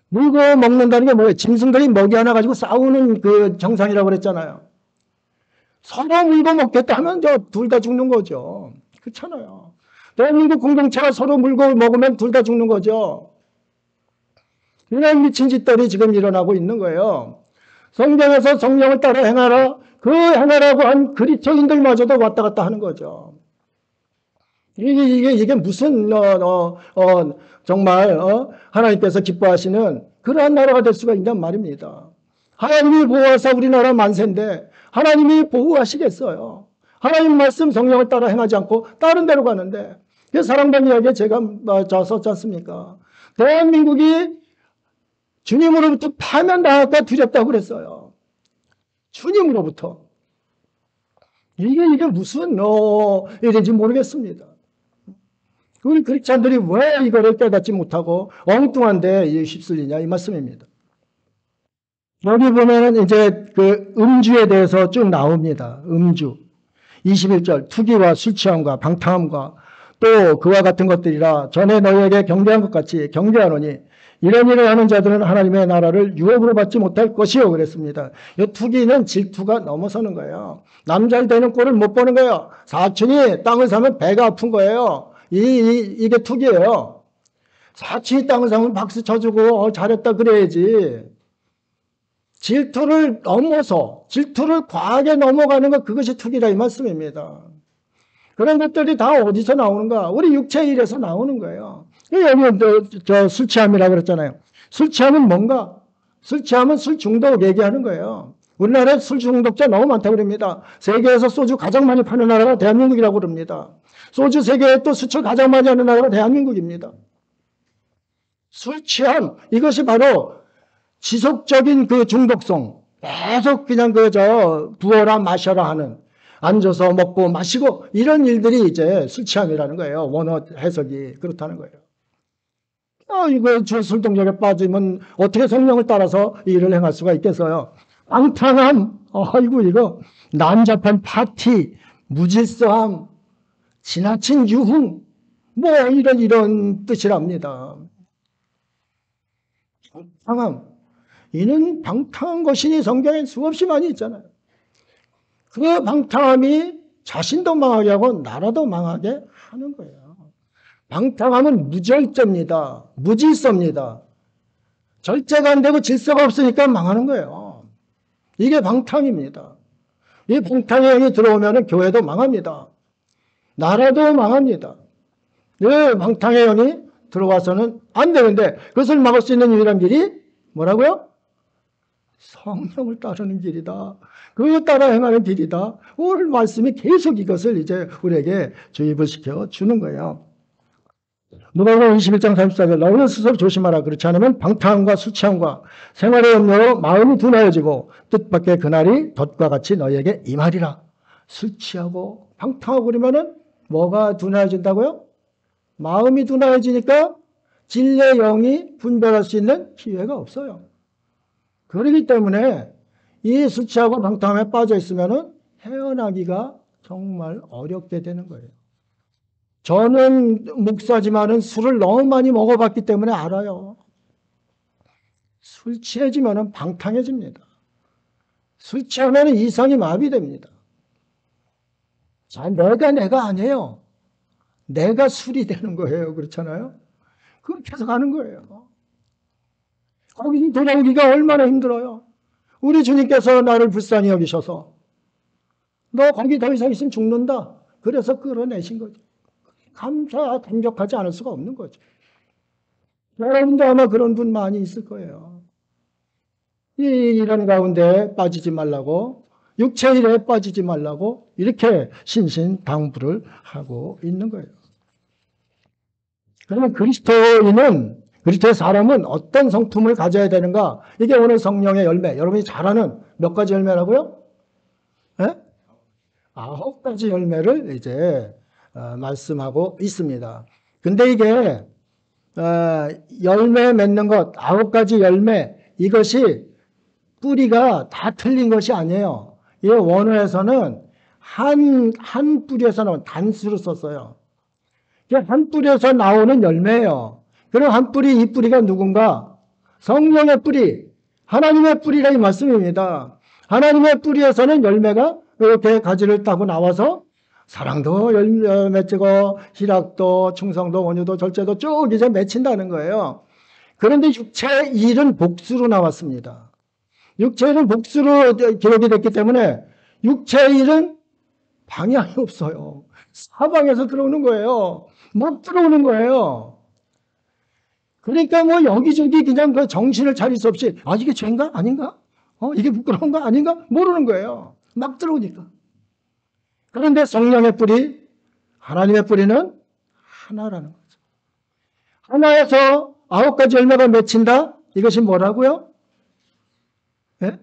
물고 먹는다는 게 뭐예요? 짐승들이 먹이 하나 가지고 싸우는 그 정상이라고 그랬잖아요. 서로 물고 먹겠다 하면 둘 다 죽는 거죠. 그렇잖아요. 대한민국 공동체가 서로 물고 먹으면 둘 다 죽는 거죠. 이런 미친 짓들이 지금 일어나고 있는 거예요. 성경에서 성령을 따라 행하라. 그 행하라고 한 그리스도인들마저도 왔다 갔다 하는 거죠. 이게 무슨 정말 하나님께서 기뻐하시는 그러한 나라가 될 수가 있단 말입니다. 하나님이 보호하사 우리나라 만세인데 하나님이 보호하시겠어요? 하나님 말씀 성령을 따라 행하지 않고 다른 데로 가는데, 사랑받는 이야기에 제가 썼지 않습니까? 대한민국이 주님으로부터 파면당할까 두렵다고 그랬어요. 주님으로부터. 이게 무슨 일인지 모르겠습니다. 우리 크리스찬들이 왜 이거를 깨닫지 못하고 엉뚱한데 휩쓸리냐 이 말씀입니다. 여기 보면은 이제 그 음주에 대해서 쭉 나옵니다. 음주. 21절 투기와 술 취함과 방탕함과 또 그와 같은 것들이라 전에 너희에게 경배한 것 같이 경배하노니 이런 일을 하는 자들은 하나님의 나라를 유업으로 받지 못할 것이요 그랬습니다. 이 투기는 질투가 넘어서는 거예요. 남잘 되는 꼴을 못 보는 거예요. 사촌이 땅을 사면 배가 아픈 거예요. 이게 투기예요. 사촌이 땅을 사면 박수 쳐주고 잘했다 그래야지. 질투를 넘어서 질투를 과하게 넘어가는 것, 그것이 투기다 이 말씀입니다. 그런 것들이 다 어디서 나오는가? 우리 육체의 일에서 나오는 거예요. 여기 술 취함이라고 그랬잖아요. 술 취함은 뭔가? 술 취함은 술 중독 얘기하는 거예요. 우리나라에 술 중독자 너무 많다고 그럽니다. 세계에서 소주 가장 많이 파는 나라가 대한민국이라고 그럽니다. 소주 세계에 또 수출 가장 많이 하는 나라가 대한민국입니다. 술 취함, 이것이 바로 지속적인 그 중독성, 계속 그냥 부어라 마셔라 하는, 앉아서 먹고 마시고 이런 일들이 이제 술 취함이라는 거예요. 원어 해석이 그렇다는 거예요. 이거 술 동력에 빠지면 어떻게 성령을 따라서 일을 행할 수가 있겠어요? 방탕함, 아이고 이거 난잡한 파티, 무질서함, 지나친 유흥, 뭐 이런 뜻이랍니다. 방탕함, 이는 방탕한 것이니 성경에 수없이 많이 있잖아요. 그 방탕함이 자신도 망하게 하고 나라도 망하게 하는 거예요. 방탕함은 무절제입니다. 무질서입니다. 절제가 안 되고 질서가 없으니까 망하는 거예요. 이게 방탕입니다. 이 방탕의 영이 들어오면 교회도 망합니다. 나라도 망합니다. 이 방탕의 영이 들어와서는 안 되는데 그것을 막을 수 있는 유일한 길이 뭐라고요? 성령을 따르는 길이다. 그걸 따라 행하는 길이다. 오늘 말씀이 계속 이것을 이제 우리에게 주입을 시켜 주는 거예요. 누가복음 21장 34절 너희는 스스로 조심하라. 그렇지 않으면 방탕함과 술 취함과 생활의 염려로 마음이 둔하여지고 뜻밖의 그날이 덫과 같이 너희에게 임하리라. 술 취하고 방탕하고 그러면은 뭐가 둔하여진다고요? 마음이 둔하여지니까 진리의 영이 분별할 수 있는 기회가 없어요. 그렇기 때문에 이 술 취하고 방탕함에 빠져 있으면은 헤어나기가 정말 어렵게 되는 거예요. 저는 목사지만은 술을 너무 많이 먹어봤기 때문에 알아요. 술 취해지면은 방탕해집니다. 술 취하면 이성이 마비됩니다. 자, 내가 아니에요. 내가 술이 되는 거예요. 그렇잖아요. 그렇게 해서 가는 거예요. 거기 돌아오기가 얼마나 힘들어요. 우리 주님께서 나를 불쌍히 여기셔서 너 거기 더 이상 있으면 죽는다. 그래서 끌어내신 거죠. 감격하지 않을 수가 없는 거죠. 여러분도 아마 그런 분 많이 있을 거예요. 이런 가운데 빠지지 말라고, 육체의 일에 빠지지 말라고 이렇게 신신당부를 하고 있는 거예요. 그러면 그리스도의 사람은 어떤 성품을 가져야 되는가? 이게 오늘 성령의 열매. 여러분이 잘 아는 몇 가지 열매라고요? 네? 9가지 열매를 이제 말씀하고 있습니다. 근데 이게 열매 맺는 것, 9가지 열매, 이것이 뿌리가 다 틀린 것이 아니에요. 이 원어에서는 한 뿌리에서 나온 단수로 썼어요. 한 뿌리에서 나오는 열매예요. 그럼 한 뿌리, 이 뿌리가 누군가? 성령의 뿌리, 하나님의 뿌리라 이 말씀입니다. 하나님의 뿌리에서는 열매가 이렇게 가지를 따고 나와서 사랑도 맺히고 희락도 충성도 원유도 절제도 쭉 이제 맺힌다는 거예요. 그런데 육체의 일은 복수로 나왔습니다. 육체의 일은 복수로 기록이 됐기 때문에 육체의 일은 방향이 없어요. 사방에서 들어오는 거예요. 막 들어오는 거예요. 그러니까 뭐 여기저기 그냥 그 정신을 차릴 수 없이 아 이게 죄인가 아닌가? 이게 부끄러운가 아닌가? 모르는 거예요. 막 들어오니까. 그런데 성령의 뿌리, 하나님의 뿌리는 하나라는 거죠. 하나에서 9가지 열매가 맺힌다? 이것이 뭐라고요? 네?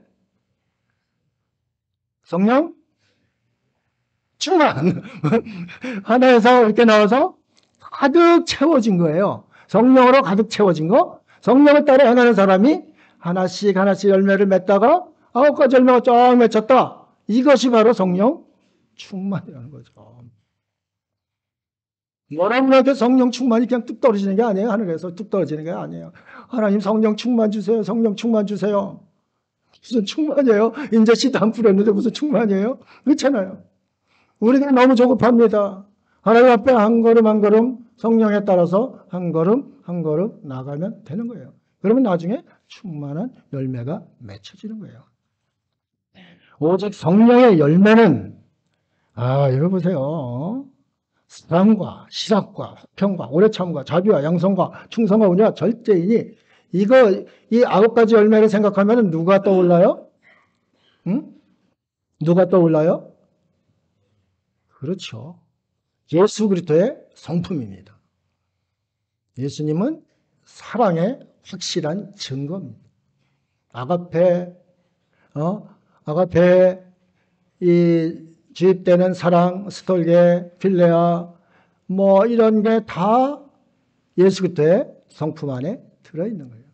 성령? 충만. 하나에서 이렇게 나와서 가득 채워진 거예요. 성령으로 가득 채워진 거. 성령을 따라 행하는 사람이 하나씩 하나씩 열매를 맺다가 9가지 열매가 쫙 맺혔다. 이것이 바로 성령 충만이라는 거죠. 뭐라고 해도 성령 충만이 그냥 뚝 떨어지는 게 아니에요. 하늘에서 뚝 떨어지는 게 아니에요. 하나님 성령 충만 주세요. 성령 충만 주세요. 무슨 충만이에요? 이제 씨도 안 뿌렸는데 무슨 충만이에요? 그렇잖아요. 우리가 너무 조급합니다. 하나님 앞에 한 걸음 한 걸음 성령에 따라서 한 걸음 한 걸음 나가면 되는 거예요. 그러면 나중에 충만한 열매가 맺혀지는 거예요. 오직 성령의 열매는 여러분 보세요. 사랑과 실학과 화평과 오래참과 자비와 양성과 충성과 은혜와 절제이니 이거 이 9가지 열매를 생각하면 누가 떠올라요? 응? 누가 떠올라요? 그렇죠. 예수 그리스도의 성품입니다. 예수님은 사랑의 확실한 증거입니다. 아가페, 아가페, 이 주입되는 사랑, 스톨게, 필레아, 뭐 이런 게 다 예수 그리스도의 성품 안에 들어있는 거예요.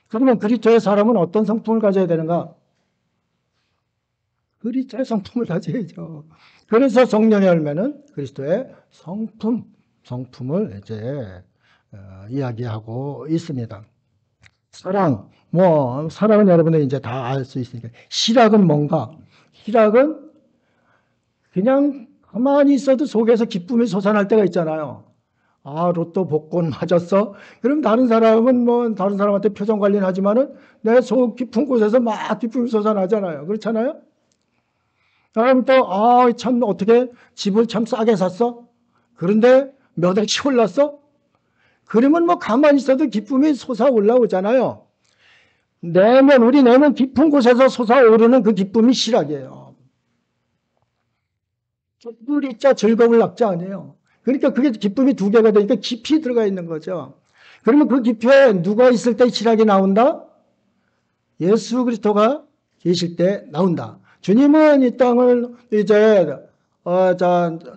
그러면 그리스도의 사람은 어떤 성품을 가져야 되는가? 그리스도의 성품을 가져야죠. 그래서 성령의 열매는 그리스도의 성품을 이제 이야기하고 있습니다. 사랑은 여러분들이 이제 다 알 수 있으니까. 실학은 뭔가? 실학은 그냥 가만히 있어도 속에서 기쁨이 솟아날 때가 있잖아요. 로또 복권 맞았어? 그럼 다른 사람은 다른 사람한테 표정 관리는 하지만은 내 속 깊은 곳에서 막 기쁨이 솟아나잖아요. 그렇잖아요? 다음 또, 참, 어떻게 집을 참 싸게 샀어? 그런데 몇 억치 올랐어? 그러면 가만히 있어도 기쁨이 솟아 올라오잖아요. 우리 내면 깊은 곳에서 솟아오르는 그 기쁨이 실학이에요. 뿌리자 즐거울 낙자 아니에요. 그러니까 그게 기쁨이 2개가 되니까 깊이 들어가 있는 거죠. 그러면 그 깊이에 누가 있을 때 실학이 나온다? 예수 그리스도가 계실 때 나온다. 주님은 이 땅을 이제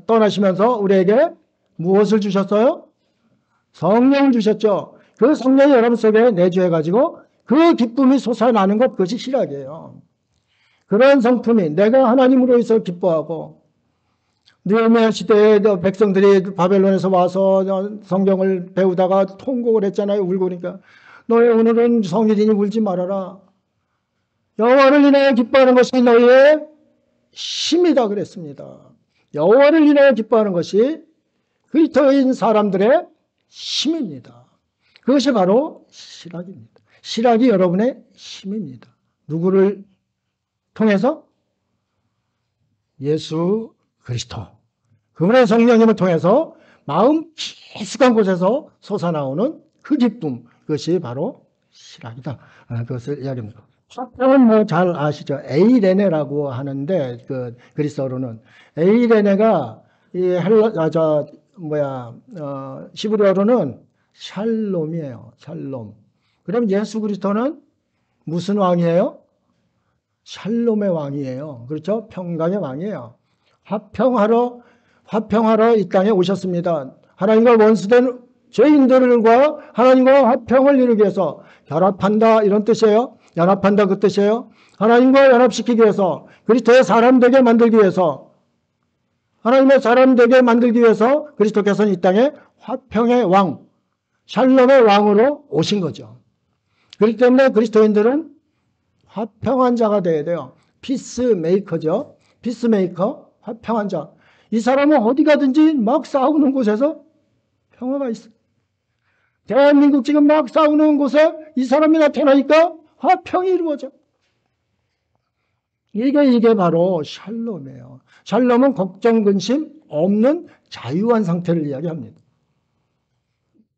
떠나시면서 우리에게 무엇을 주셨어요? 성령을 주셨죠. 그 성령이 여러분 속에 내주해가지고 그 기쁨이 솟아나는 것, 그것이 실학이에요. 그런 성품이 내가 하나님으로서 기뻐하고 느헤미야 시대에 백성들이 바벨론에서 와서 성경을 배우다가 통곡을 했잖아요. 울고 그러니까 너희 오늘은 성일이니 울지 말아라. 여호와를 인하여 기뻐하는 것이 너희의 힘이다 그랬습니다. 여호와를 인하여 기뻐하는 것이 그리스도인 사람들의 힘입니다. 그것이 바로 실학입니다. 실학이 여러분의 힘입니다. 누구를 통해서? 예수 그리스도. 그분의 성령님을 통해서 마음 깊숙한 곳에서 솟아나오는 그 기쁨, 그것이 바로 실학이다. 그것을 이야기합니다. 화평은 잘 아시죠? 에이레네라고 하는데 그 그리스어로는 에이레네가 이 시브리어로는 샬롬이에요. 샬롬. 그럼 예수 그리스도는 무슨 왕이에요? 샬롬의 왕이에요. 그렇죠? 평강의 왕이에요. 화평하러 이 땅에 오셨습니다. 하나님과 원수된 죄인들과 하나님과 화평을 이루기 위해서 결합한다 이런 뜻이에요. 연합한다 그 뜻이에요. 하나님과 연합시키기 위해서 그리스도의 사람 되게 만들기 위해서 하나님의 사람 되게 만들기 위해서 그리스도께서는 이 땅에 화평의 왕, 샬롬의 왕으로 오신 거죠. 그렇기 때문에 그리스도인들은 화평한 자가 되어야 돼요. 피스메이커죠. 피스메이커, 화평한 자. 이 사람은 어디 가든지 막 싸우는 곳에서 평화가 있어. 대한민국 지금 막 싸우는 곳에 이 사람이 나타나니까 화평이 이루어져. 이게 바로 샬롬이에요. 샬롬은 걱정, 근심 없는 자유한 상태를 이야기합니다.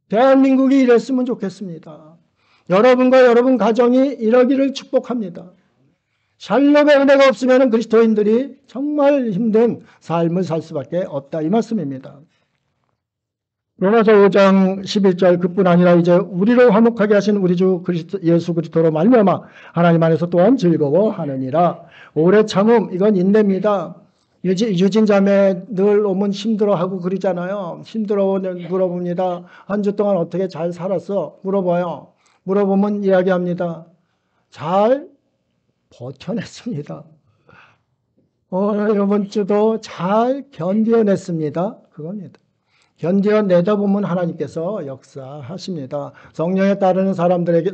대한민국이 이랬으면 좋겠습니다. 여러분과 여러분 가정이 이러기를 축복합니다. 샬롬의 은혜가 없으면 그리스도인들이 정말 힘든 삶을 살 수밖에 없다, 이 말씀입니다. 로마서 5장 11절 그뿐 아니라 이제 우리로 화목하게 하신 우리 주 예수 그리스도로 말미암아 하나님 안에서 또한 즐거워하느니라. 오래 참음, 이건 인내입니다. 유진 자매 늘 오면 힘들어하고 그러잖아요. 힘들어 물어봅니다. 한 주 동안 어떻게 잘 살았어? 물어봐요. 물어보면 이야기합니다. 잘 버텨냈습니다. 이번 주도 잘 견뎌냈습니다. 그겁니다. 견뎌내다 보면 하나님께서 역사하십니다. 성령을 따르는 사람들에게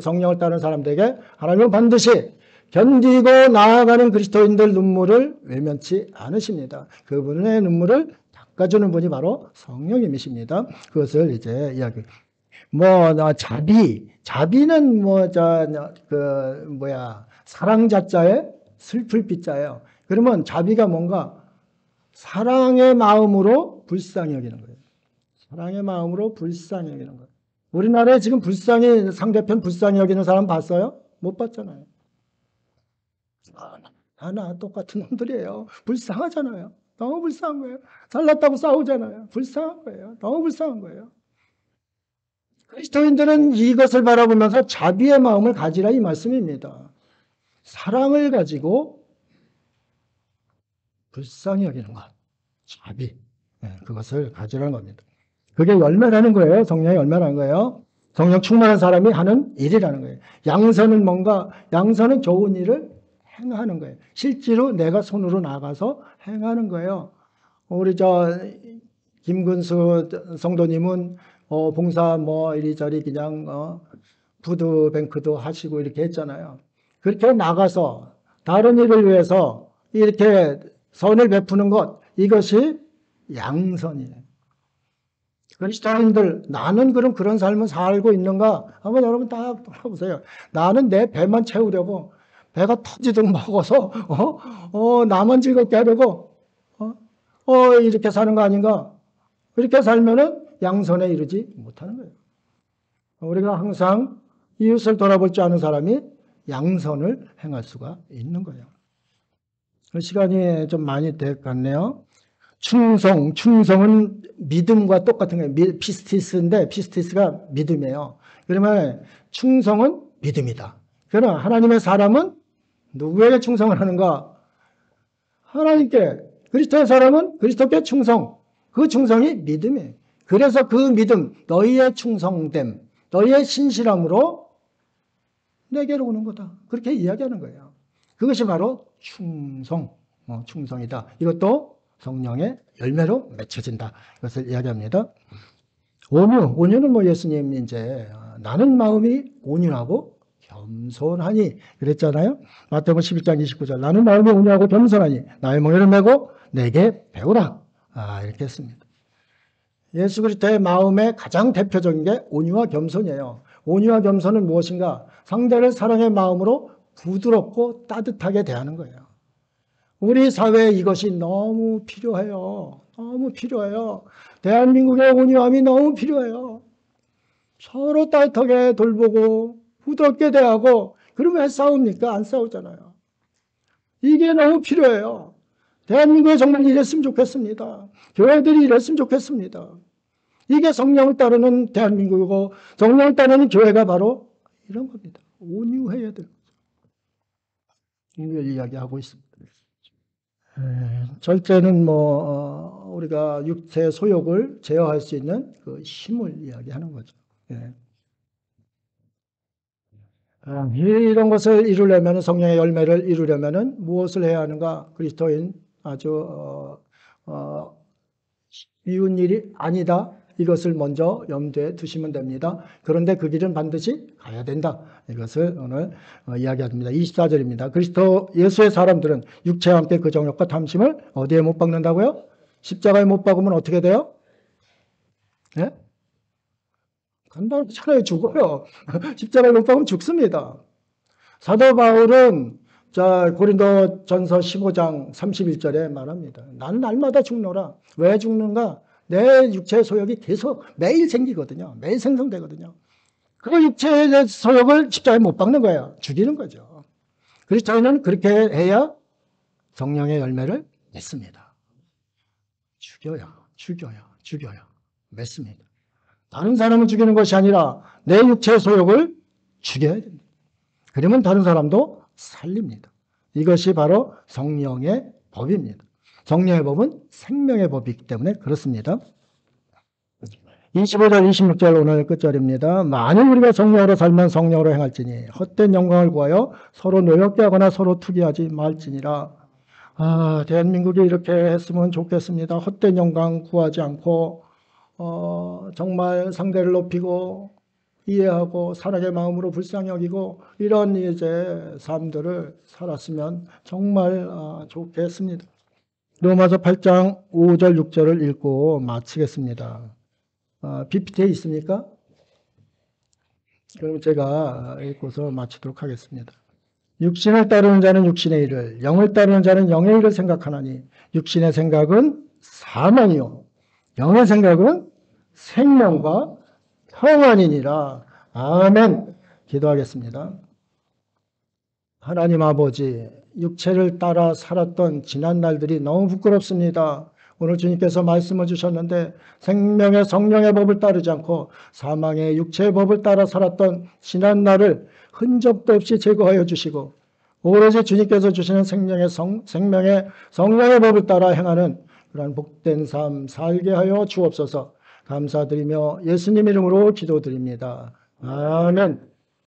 하나님은 반드시 견디고 나아가는 그리스도인들 눈물을 외면치 않으십니다. 그분의 눈물을 닦아주는 분이 바로 성령님이십니다. 그것을 이제 이야기. 자비는 사랑 자자에 슬플 빗자예요. 그러면 자비가 뭔가 사랑의 마음으로 불쌍히 여기는 거예요. 사랑의 마음으로 불쌍히 여기는 거예요. 우리나라에 지금 상대편 불쌍히 여기는 사람 봤어요? 못 봤잖아요. 하나 똑같은 놈들이에요. 불쌍하잖아요. 너무 불쌍한 거예요. 잘났다고 싸우잖아요. 불쌍한 거예요. 너무 불쌍한 거예요. 그리스도인들은 이것을 바라보면서 자비의 마음을 가지라, 이 말씀입니다. 사랑을 가지고 불쌍히 여기는 것. 자비. 그것을 가지라는 겁니다. 그게 열매라는 거예요. 성령의 열매라는 거예요. 성령 충만한 사람이 하는 일이라는 거예요. 양선은 좋은 일을 행하는 거예요. 실제로 내가 손으로 나가서 행하는 거예요. 우리 김근수 성도님은 봉사 이리저리 그냥 푸드뱅크도 하시고 이렇게 했잖아요. 그렇게 나가서 다른 일을 위해서 이렇게 선을 베푸는 것, 이것이 양선이에요. 그리스도인들, 나는 그런 삶을 살고 있는가? 한번 여러분 딱 돌아보세요. 나는 내 배만 채우려고 배가 터지듯 먹어서 나만 즐겁게 하려고 이렇게 사는 거 아닌가? 그렇게 살면은 양선에 이르지 못하는 거예요. 우리가 항상 이웃을 돌아볼 줄 아는 사람이 양선을 행할 수가 있는 거예요. 시간이 좀 많이 돼 갔네요. 충성은 믿음과 똑같은 거예요. 피스티스인데 피스티스가 믿음이에요. 그러면 충성은 믿음이다. 그러나 하나님의 사람은 누구에게 충성을 하는가? 하나님께. 그리스도의 사람은 그리스도께 충성. 그 충성이 믿음이에요. 그래서 그 믿음, 너희의 충성됨, 너희의 신실함으로 내게로 오는 거다. 그렇게 이야기하는 거예요. 그것이 바로 충성이다. 이것도 성령의 열매로 맺혀진다. 이것을 이야기합니다. 온유는 예수님 이제 나는 마음이 온유하고 겸손하니 그랬잖아요. 마태복음 11장 29절 나는 마음이 온유하고 겸손하니 나의 멍에를 메고 내게 배우라. 이렇게 했습니다. 예수 그리스도의 마음의 가장 대표적인 게 온유와 겸손이에요. 온유와 겸손은 무엇인가? 상대를 사랑의 마음으로 부드럽고 따뜻하게 대하는 거예요. 우리 사회에 이것이 너무 필요해요. 너무 필요해요. 대한민국의 온유함이 너무 필요해요. 서로 따뜻하게 돌보고 부드럽게 대하고 그러면 왜 싸웁니까? 안 싸우잖아요. 이게 너무 필요해요. 대한민국에 정말 이랬으면 좋겠습니다. 교회들이 이랬으면 좋겠습니다. 이게 성령을 따르는 대한민국이고 성령을 따르는 교회가 바로 이런 겁니다. 온유해야 될 거죠. 이걸 이야기하고 있습니다. 절제는 우리가 육체 소욕을 제어할 수 있는 그 힘을 이야기하는 거죠. 이런 것을 이루려면 성령의 열매를 이루려면 무엇을 해야 하는가? 그리스도인 아주 쉬운 일이 아니다. 이것을 먼저 염두에 두시면 됩니다. 그런데 그 길은 반드시 가야 된다. 이것을 오늘 이야기합니다. 24절입니다. 그리스도 예수의 사람들은 육체와 함께 그 정욕과 탐심을 어디에 못 박는다고요? 십자가에 못 박으면 어떻게 돼요? 네? 간단히 차라리 죽어요. 십자가에 못 박으면 죽습니다. 사도 바울은 고린도 전서 15장 31절에 말합니다. 나는 날마다 죽노라. 왜 죽는가? 내 육체의 소욕이 계속 매일 생기거든요. 매일 생성되거든요. 그 육체의 소욕을 십자가에 못 박는 거예요. 죽이는 거죠. 그래서 저희는 그렇게 해야 성령의 열매를 맺습니다. 죽여요. 맺습니다. 다른 사람을 죽이는 것이 아니라 내 육체의 소욕을 죽여야 됩니다. 그러면 다른 사람도 살립니다. 이것이 바로 성령의 법입니다. 성령의 법은 생명의 법이기 때문에 그렇습니다. 25절, 26절 오늘 끝절입니다. 만일 우리가 성령으로 살면 성령으로 행할지니 헛된 영광을 구하여 서로 노엽게 하거나 서로 투기하지 말지니라. 대한민국이 이렇게 했으면 좋겠습니다. 헛된 영광 구하지 않고 정말 상대를 높이고 이해하고 사랑의 마음으로 불쌍히 여기고 이런 이제 삶들을 살았으면 정말 좋겠습니다. 로마서 8장 5절 6절을 읽고 마치겠습니다. PPT에 있습니까? 그럼 제가 읽고서 마치도록 하겠습니다. 육신을 따르는 자는 육신의 일을, 영을 따르는 자는 영의 일을 생각하나니 육신의 생각은 사망이요 영의 생각은 생명과 평안이니라. 아멘. 기도하겠습니다. 하나님 아버지, 육체를 따라 살았던 지난 날들이 너무 부끄럽습니다. 오늘 주님께서 말씀을 주셨는데 생명의 성령의 법을 따르지 않고 사망의 육체의 법을 따라 살았던 지난 날을 흔적도 없이 제거하여 주시고 오로지 주님께서 주시는 생명의 성령의 법을 따라 행하는 그러한 복된 삶 살게 하여 주옵소서. 감사드리며 예수님 이름으로 기도드립니다. 아멘.